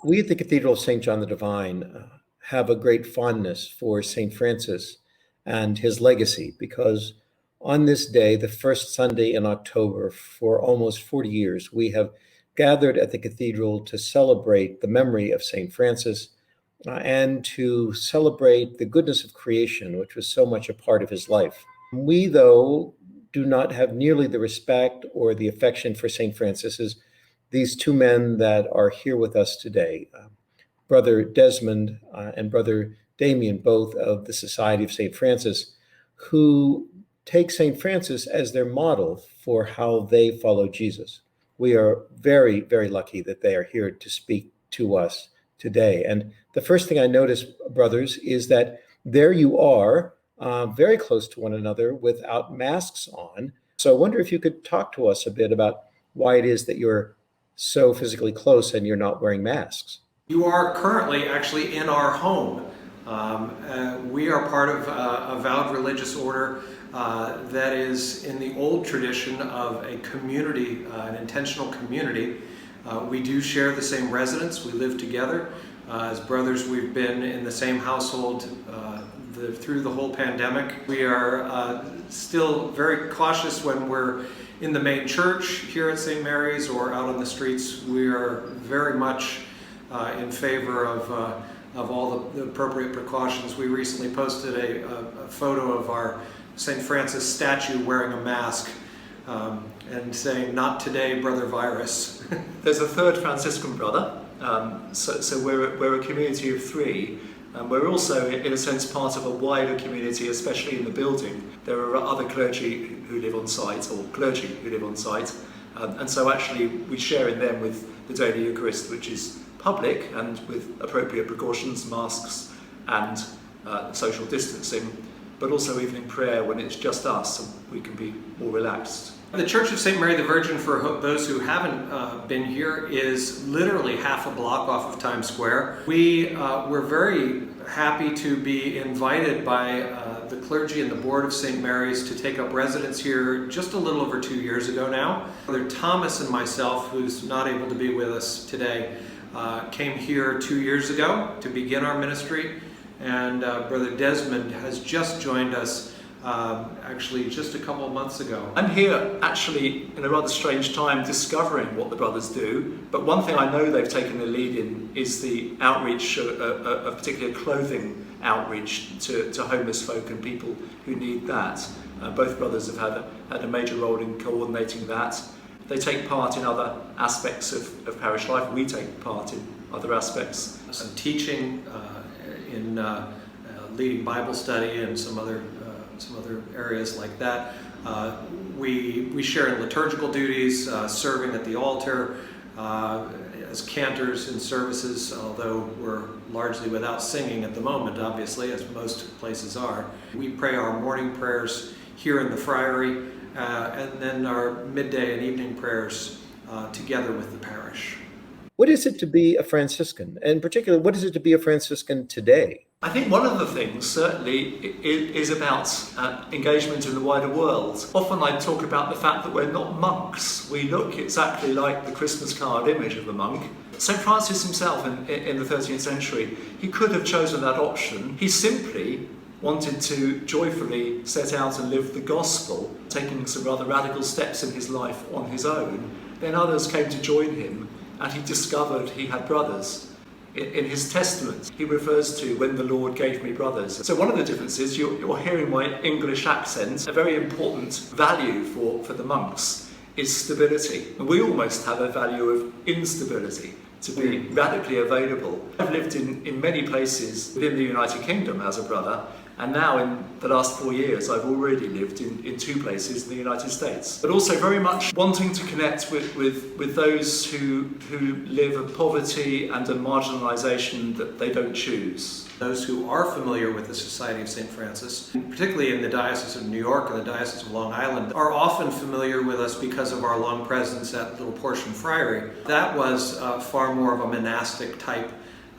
We at the Cathedral of St. John the Divine have a great fondness for St. Francis and his legacy because on this day, the first Sunday in October, for almost 40 years, we have gathered at the cathedral to celebrate the memory of St. Francis and to celebrate the goodness of creation, which was so much a part of his life. We, though, do not have nearly the respect or the affection for St. Francis as these two men that are here with us today, Brother Desmond and Brother Damian, both of the Society of St. Francis, who take St. Francis as their model for how they follow Jesus. We are very, very lucky that they are here to speak to us today. And the first thing I notice, brothers, is that there you are, very close to one another without masks on. So I wonder if you could talk to us a bit about why it is that you're so physically close and you're not wearing masks. You are currently actually in our home. We are part of a vowed religious order that is in the old tradition of a community, an intentional community. We do share the same residence. We live together. As brothers, we've been in the same household through the whole pandemic. We are still very cautious when we're in the main church here at St. Mary's or out on the streets. We are very much in favor of all the appropriate precautions. We recently posted a photo of our St. Francis statue wearing a mask and saying, "Not today, brother virus." There's a third Franciscan brother, so we're a community of three. We're also, in a sense, part of a wider community, especially in the building. There are other clergy who live on site, or clergy who live on site, and so actually we share in them with the daily Eucharist, which is public and with appropriate precautions, masks and social distancing, but also evening prayer when it's just us, so we can be more relaxed. The Church of St. Mary the Virgin, for those who haven't been here, is literally half a block off of Times Square. We're very happy to be invited by the clergy and the board of St. Mary's to take up residence here just a little over 2 years ago now. Brother Thomas and myself, who's not able to be with us today, came here 2 years ago to begin our ministry, and Brother Desmond has just joined us actually just a couple of months ago. I'm here actually in a rather strange time discovering what the brothers do, but one thing I know they've taken the lead in is the outreach, of particular clothing outreach to homeless folk and people who need that. Both brothers have had a major role in coordinating that. They take part in other aspects of parish life. We take part in other aspects. Some teaching in leading Bible study and some other areas like that. We share in liturgical duties, serving at the altar, as cantors in services, although we're largely without singing at the moment, obviously, as most places are. We pray our morning prayers here in the friary, and then our midday and evening prayers together with the parish. What is it to be a Franciscan? And in particular, what is it to be a Franciscan today? I think one of the things certainly is about engagement in the wider world. Often I talk about the fact that we're not monks. We look exactly like the Christmas card image of the monk. St. Francis himself in the 13th century, he could have chosen that option. He simply wanted to joyfully set out and live the gospel, taking some rather radical steps in his life on his own. Then others came to join him, and he discovered he had brothers. In his testament, he refers to "when the Lord gave me brothers." So one of the differences, you're hearing my English accent, a very important value for the monks is stability. And we almost have a value of instability, to be radically available. I've lived in many places within the United Kingdom as a brother, and now in the last 4 years I've already lived in 2 places in the United States. But also very much wanting to connect with those who live a poverty and a marginalisation that they don't choose. Those who are familiar with the Society of St. Francis, particularly in the Diocese of New York and the Diocese of Long Island, are often familiar with us because of our long presence at Little Portion Friary. That was far more of a monastic type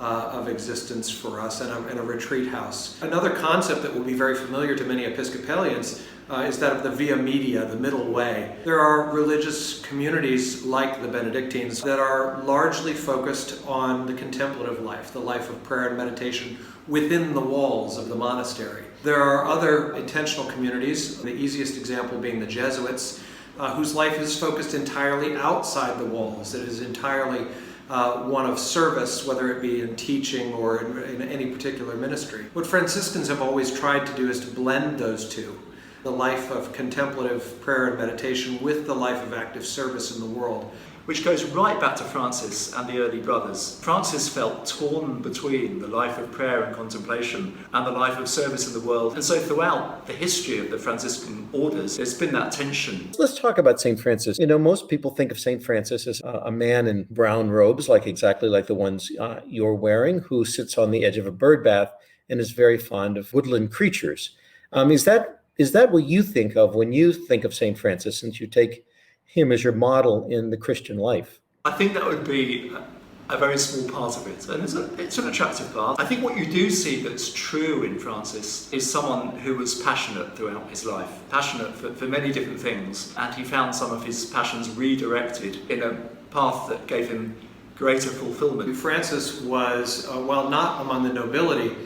of existence for us, and a retreat house. Another concept that will be very familiar to many Episcopalians is that of the via media, the middle way. There are religious communities like the Benedictines that are largely focused on the contemplative life, the life of prayer and meditation within the walls of the monastery. There are other intentional communities, the easiest example being the Jesuits, whose life is focused entirely outside the walls. It is entirely one of service, whether it be in teaching or in any particular ministry. What Franciscans have always tried to do is to blend those two, the life of contemplative prayer and meditation with the life of active service in the world. Which goes right back to Francis and the early brothers. Francis felt torn between the life of prayer and contemplation and the life of service in the world. And so throughout the history of the Franciscan orders, there's been that tension. Let's talk about St. Francis. Most people think of St. Francis as a man in brown robes, exactly like the ones you're wearing, who sits on the edge of a bird bath and is very fond of woodland creatures. Is that what you think of when you think of St. Francis, since you take him as your model in the Christian life? I think that would be a very small part of it, and it's an attractive part. I think what you do see that's true in Francis is someone who was passionate throughout his life, passionate for many different things, and he found some of his passions redirected in a path that gave him greater fulfillment. Francis was, while not among the nobility,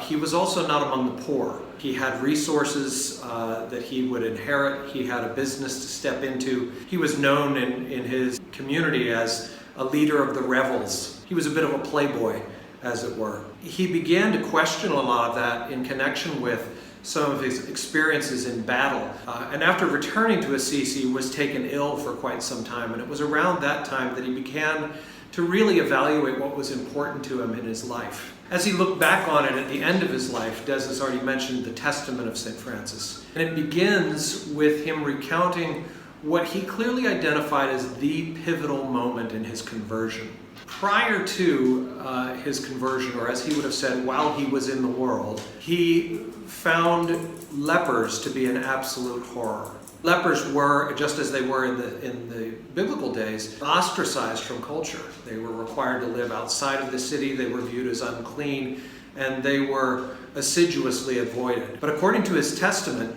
he was also not among the poor. He had resources that he would inherit. He had a business to step into. He was known in his community as a leader of the revels. He was a bit of a playboy, as it were. He began to question a lot of that in connection with some of his experiences in battle. And after returning to Assisi, was taken ill for quite some time. And it was around that time that he began to really evaluate what was important to him in his life. As he looked back on it at the end of his life, Des has already mentioned the Testament of St. Francis. And it begins with him recounting what he clearly identified as the pivotal moment in his conversion. Prior to his conversion, or as he would have said, while he was in the world, he found lepers to be an absolute horror. Lepers were, just as they were in the biblical days, ostracized from culture. They were required to live outside of the city, they were viewed as unclean, and they were assiduously avoided. But according to his testament,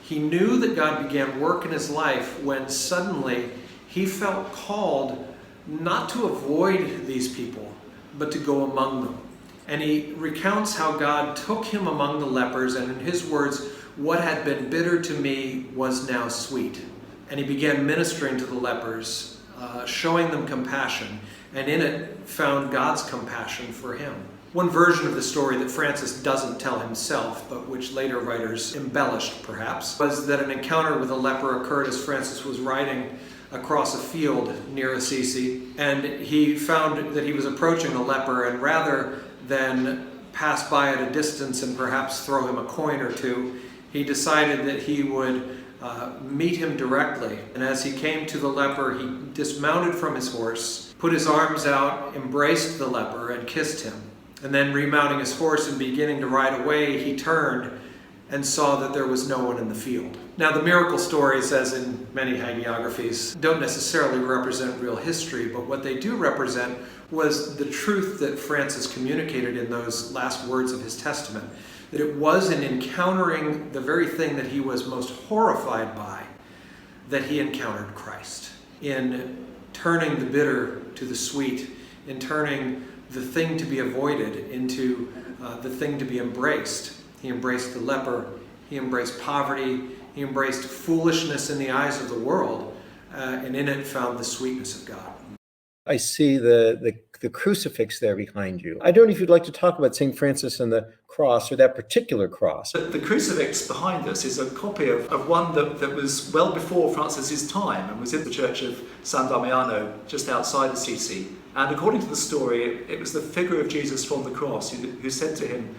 he knew that God began work in his life when suddenly he felt called not to avoid these people, but to go among them. And he recounts how God took him among the lepers, and in his words, "What had been bitter to me was now sweet." And he began ministering to the lepers, showing them compassion, and in it found God's compassion for him. One version of the story that Francis doesn't tell himself, but which later writers embellished perhaps, was that an encounter with a leper occurred as Francis was riding across a field near Assisi, and he found that he was approaching a leper, and rather than pass by at a distance and perhaps throw him a coin or two, he decided that he would meet him directly. And as he came to the leper, he dismounted from his horse, put his arms out, embraced the leper, and kissed him. And then remounting his horse and beginning to ride away, he turned and saw that there was no one in the field. Now, the miracle stories, as in many hagiographies, don't necessarily represent real history, but what they do represent was the truth that Francis communicated in those last words of his testament, that it was in encountering the very thing that he was most horrified by that he encountered Christ. In turning the bitter to the sweet, in turning the thing to be avoided into the thing to be embraced. He embraced the leper, he embraced poverty, he embraced foolishness in the eyes of the world, and in it found the sweetness of God. I see the crucifix there behind you. I don't know if you'd like to talk about St. Francis and the cross, or that particular cross. The crucifix behind us is a copy of one that was well before Francis's time and was in the church of San Damiano, just outside Assisi. And according to the story, it was the figure of Jesus from the cross who said to him,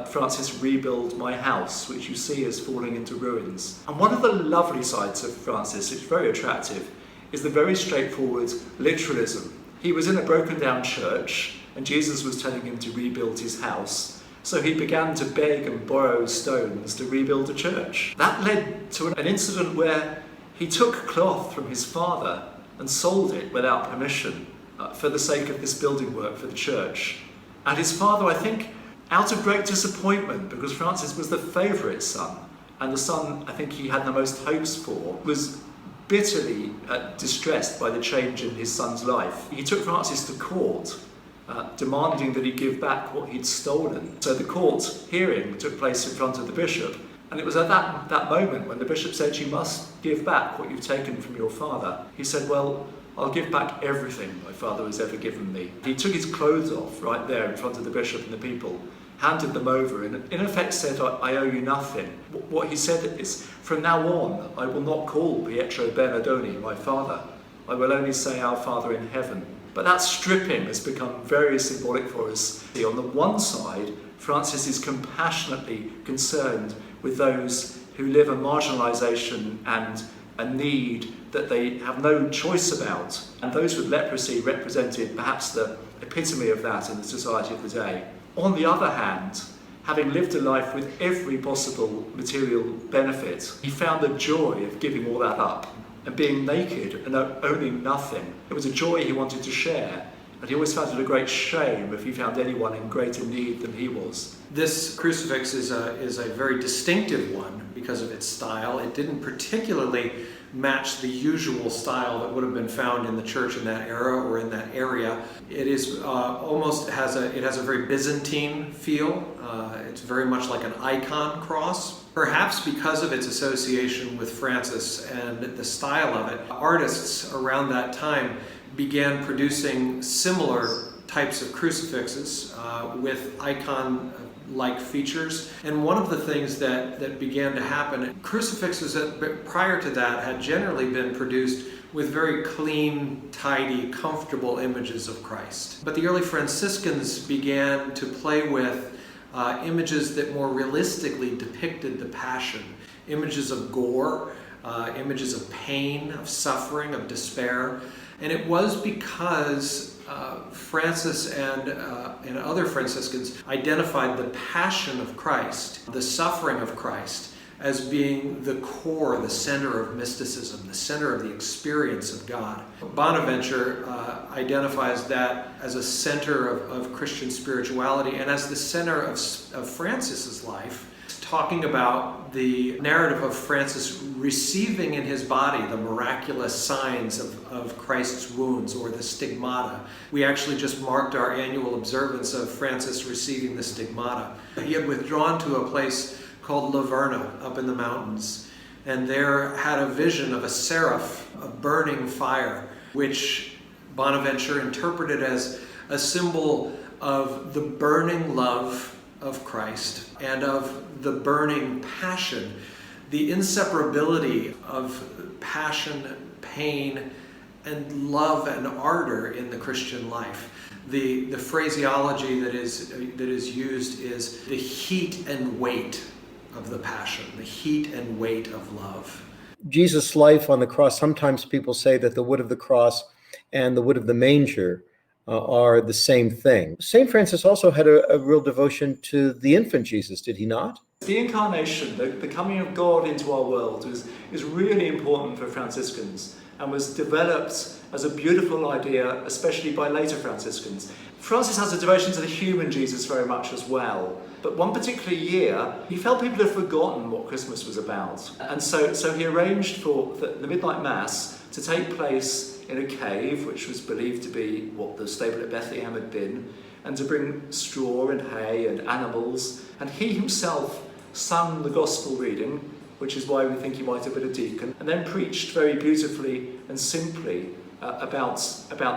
"Francis, rebuild my house, which you see is falling into ruins." And one of the lovely sides of Francis, which is very attractive, is the very straightforward literalism. He was in a broken down church, and Jesus was telling him to rebuild his house. So he began to beg and borrow stones to rebuild a church. That led to an incident where he took cloth from his father and sold it without permission for the sake of this building work for the church. And his father, I think, out of great disappointment, because Francis was the favourite son, and the son I think he had the most hopes for, was bitterly distressed by the change in his son's life. He took Francis to court, demanding that he give back what he'd stolen. So the court hearing took place in front of the bishop, and it was at that moment when the bishop said, "You must give back what you've taken from your father." He said, "Well, I'll give back everything my father has ever given me." He took his clothes off right there in front of the bishop and the people, handed them over, and in effect said, "I owe you nothing." What he said is, "From now on, I will not call Pietro Bernardoni my father. I will only say our Father in heaven." But that stripping has become very symbolic for us. On the one side, Francis is compassionately concerned with those who live a marginalisation and a need that they have no choice about. And those with leprosy represented perhaps the epitome of that in the society of the day. On the other hand, having lived a life with every possible material benefit, he found the joy of giving all that up and being naked and owning nothing. It was a joy he wanted to share, and he always found it a great shame if he found anyone in greater need than he was. This crucifix is a very distinctive one because of its style. It didn't particularly match the usual style that would have been found in the church in that era or in that area. It is it has a very Byzantine feel. It's very much like an icon cross. Perhaps because of its association with Francis and the style of it, artists around that time began producing similar types of crucifixes with icon-like features. And one of the things that began to happen, crucifixes that prior to that had generally been produced with very clean, tidy, comfortable images of Christ. But the early Franciscans began to play with images that more realistically depicted the Passion, images of gore, images of pain, of suffering, of despair. And it was because Francis and other Franciscans identified the passion of Christ, the suffering of Christ, as being the core, the center of mysticism, the center of the experience of God. Bonaventure identifies that as a center of Christian spirituality and as the center of Francis's life, talking about the narrative of Francis receiving in his body the miraculous signs of Christ's wounds, or the stigmata. We actually just marked our annual observance of Francis receiving the stigmata. He had withdrawn to a place called La Verna up in the mountains, and there had a vision of a seraph, a burning fire, which Bonaventure interpreted as a symbol of the burning love of Christ and of the burning passion, the inseparability of passion, pain, and love and ardor in the Christian life. The phraseology that is used is the heat and weight of the passion, the heat and weight of love. Jesus' life on the cross, sometimes people say that the wood of the cross and the wood of the manger are the same thing. St. Francis also had a real devotion to the infant Jesus, did he not? The incarnation, the coming of God into our world is really important for Franciscans and was developed as a beautiful idea, especially by later Franciscans. Francis has a devotion to the human Jesus very much as well. But one particular year, he felt people had forgotten what Christmas was about. And so he arranged for the midnight mass to take place in a cave, which was believed to be what the stable at Bethlehem had been, and to bring straw and hay and animals. And he himself sung the gospel reading, which is why we think he might have been a deacon, and then preached very beautifully and simply about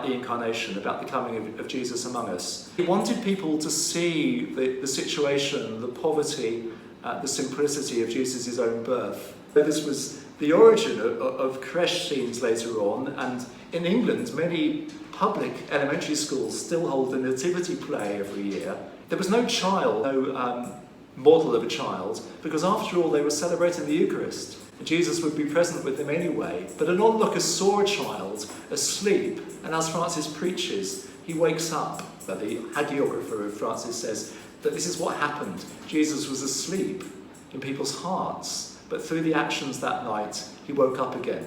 the incarnation, about the coming of Jesus among us. He wanted people to see the situation, the poverty, the simplicity of Jesus' own birth. This was the origin of creche scenes later on, and in England, many public elementary schools still hold a nativity play every year. There was no child, no model of a child, because after all, they were celebrating the Eucharist. Jesus would be present with them anyway. But an onlooker saw a child asleep, and as Francis preaches, he wakes up. The hagiographer of Francis says that this is what happened. Jesus was asleep in people's hearts, but through the actions that night, he woke up again.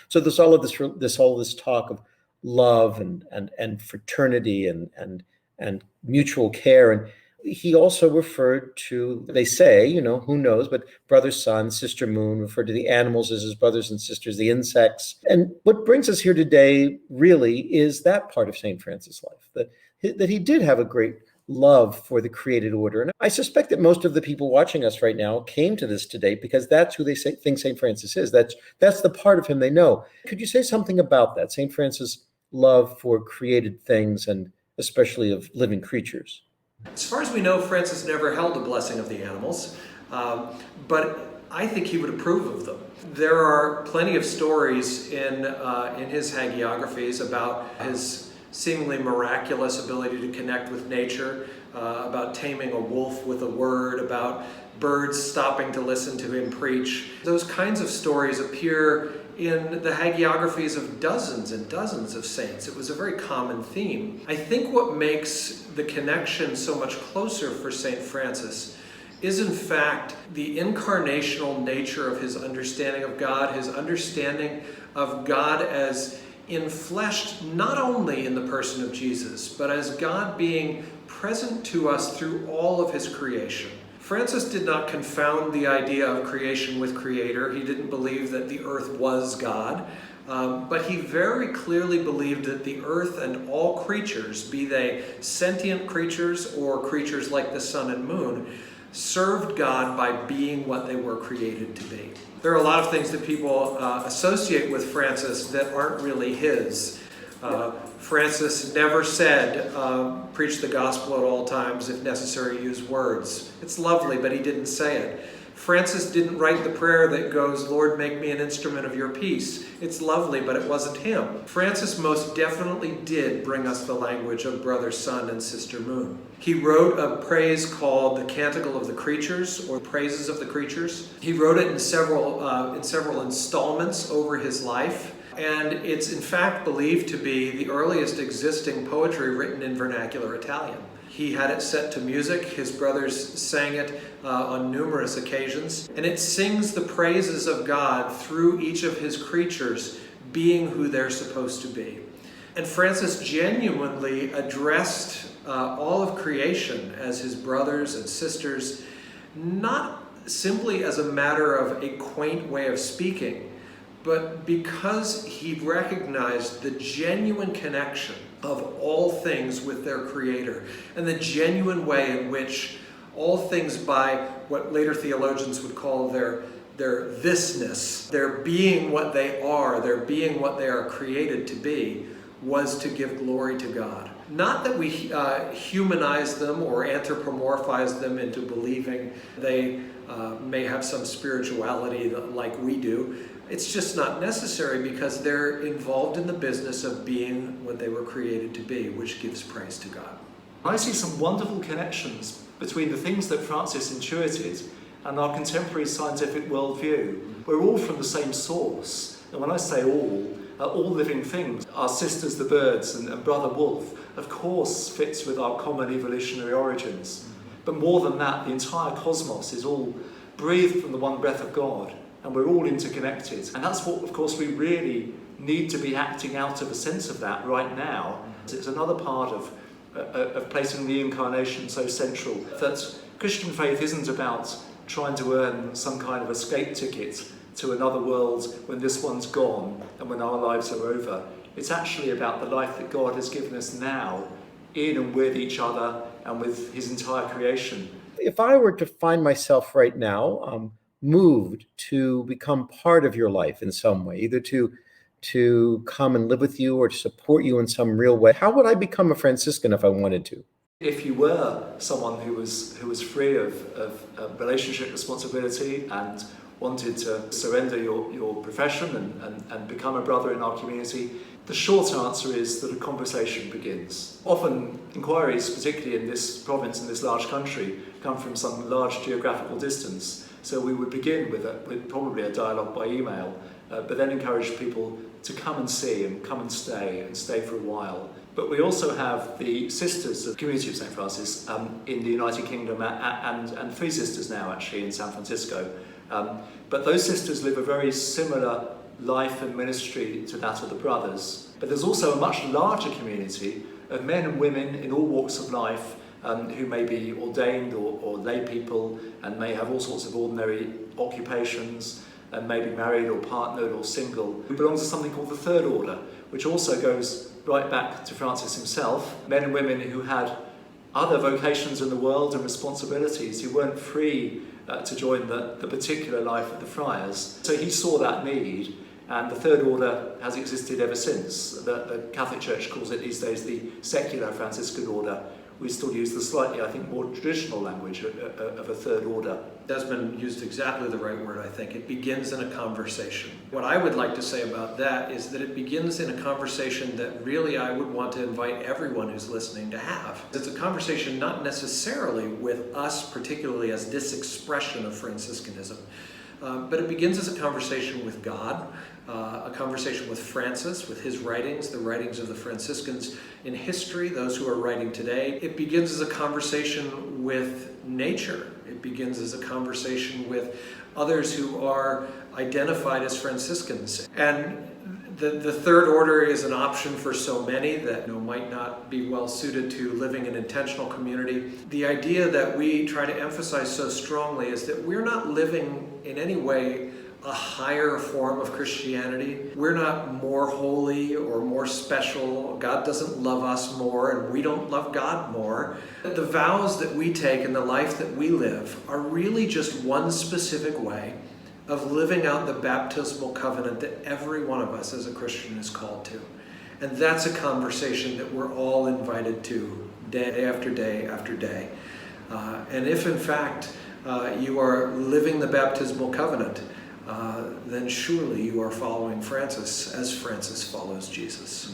So there's all of this talk of love and fraternity and and mutual care. And he also referred to, they say, who knows, but brother sun, sister moon, referred to the animals as his brothers and sisters, the insects. And what brings us here today really is that part of St. Francis' life, that he did have a great love for the created order. And I suspect that most of the people watching us right now came to this debate because that's who they think St. Francis is. That's the part of him they know. Could you say something about that, St. Francis' love for created things and especially of living creatures? As far as we know, Francis never held a blessing of the animals, but I think he would approve of them. There are plenty of stories in his hagiographies about his seemingly miraculous ability to connect with nature, about taming a wolf with a word, about birds stopping to listen to him preach. Those kinds of stories appear in the hagiographies of dozens and dozens of saints. It was a very common theme. I think what makes the connection so much closer for St. Francis is in fact the incarnational nature of his understanding of God, his understanding of God as enfleshed not only in the person of Jesus, but as God being present to us through all of his creation. Francis did not confound the idea of creation with creator. He didn't believe that the earth was God, but he very clearly believed that the earth and all creatures, be they sentient creatures or creatures like the sun and moon, served God by being what they were created to be. There are a lot of things that people associate with Francis that aren't really his. Francis never said, preach the gospel at all times, if necessary, use words. It's lovely, but he didn't say it. Francis didn't write the prayer that goes, Lord, make me an instrument of your peace. It's lovely, but it wasn't him. Francis most definitely did bring us the language of brother sun and sister moon. He wrote a praise called the Canticle of the Creatures, or Praises of the Creatures. He wrote it in several installments over his life. And it's in fact believed to be the earliest existing poetry written in vernacular Italian. He had it set to music. His brothers sang it on numerous occasions. And it sings the praises of God through each of his creatures being who they're supposed to be. And Francis genuinely addressed all of creation as his brothers and sisters, not simply as a matter of a quaint way of speaking, but because he recognized the genuine connection of all things with their Creator, and the genuine way in which all things, by what later theologians would call their thisness, their being what they are, their being what they are created to be, was to give glory to God. Not that we humanize them or anthropomorphize them into believing they may have some spirituality like we do. It's just not necessary because they're involved in the business of being what they were created to be, which gives praise to God. I see some wonderful connections between the things that Francis intuited and our contemporary scientific worldview. We're all from the same source. And when I say all living things, our sisters the birds and brother wolf, of course fits with our common evolutionary origins. But more than that, the entire cosmos is all breathed from the one breath of God. And we're all interconnected. And that's what, of course, we really need to be acting out of a sense of that right now. It's another part of placing the incarnation so central, that Christian faith isn't about trying to earn some kind of escape ticket to another world when this one's gone and when our lives are over. It's actually about the life that God has given us now, in and with each other and with his entire creation. If I were to find myself right now, moved to become part of your life in some way, either to come and live with you or to support you in some real way, how would I become a Franciscan if I wanted to? If you were someone who was free of relationship responsibility and wanted to surrender your profession and become a brother in our community, the short answer is that a conversation begins. Often inquiries, particularly in this province, in this large country, come from some large geographical distance. So we would begin with probably a dialogue by email, but then encourage people to come and see and come and stay for a while. But we also have the sisters of the community of St. Francis in the United Kingdom and 3 sisters now actually in San Francisco. But those sisters live a very similar life and ministry to that of the brothers. But there's also a much larger community of men and women in all walks of life who may be ordained or lay people and may have all sorts of ordinary occupations and may be married or partnered or single, who belongs to something called the third order, which also goes right back to Francis himself. Men and women who had other vocations in the world and responsibilities, who weren't free to join the particular life of the friars. So he saw that need, and the third order has existed ever since. The Catholic Church calls it these days the secular Franciscan order. We still use the slightly, I think, more traditional language of a third order. Desmond used exactly the right word, I think. It begins in a conversation. What I would like to say about that is that it begins in a conversation that really I would want to invite everyone who's listening to have. It's a conversation not necessarily with us, particularly as this expression of Franciscanism, but it begins as a conversation with God, a conversation with Francis, with his writings, the writings of the Franciscans in history, those who are writing today. It begins as a conversation with nature. It begins as a conversation with others who are identified as Franciscans. And the third order is an option for so many that might not be well suited to living in intentional community. The idea that we try to emphasize so strongly is that we're not living in any way a higher form of Christianity. We're not more holy or more special. God doesn't love us more, and we don't love God more. The vows that we take and the life that we live are really just one specific way of living out the baptismal covenant that every one of us as a Christian is called to. And that's a conversation that we're all invited to day after day after day. And if in fact you are living the baptismal covenant, then surely you are following Francis as Francis follows Jesus.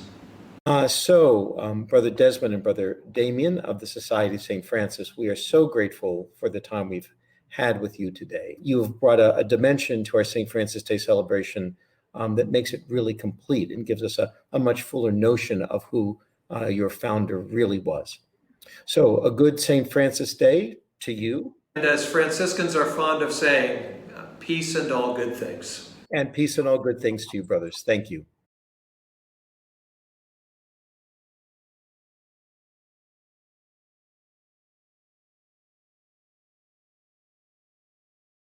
Brother Desmond and Brother Damian of the Society of St. Francis, we are so grateful for the time we've had with you today. You have brought a dimension to our St. Francis Day celebration that makes it really complete and gives us a much fuller notion of who your founder really was. So a good St. Francis Day to you. And as Franciscans are fond of saying, peace and all good things. And peace and all good things to you, brothers. Thank you.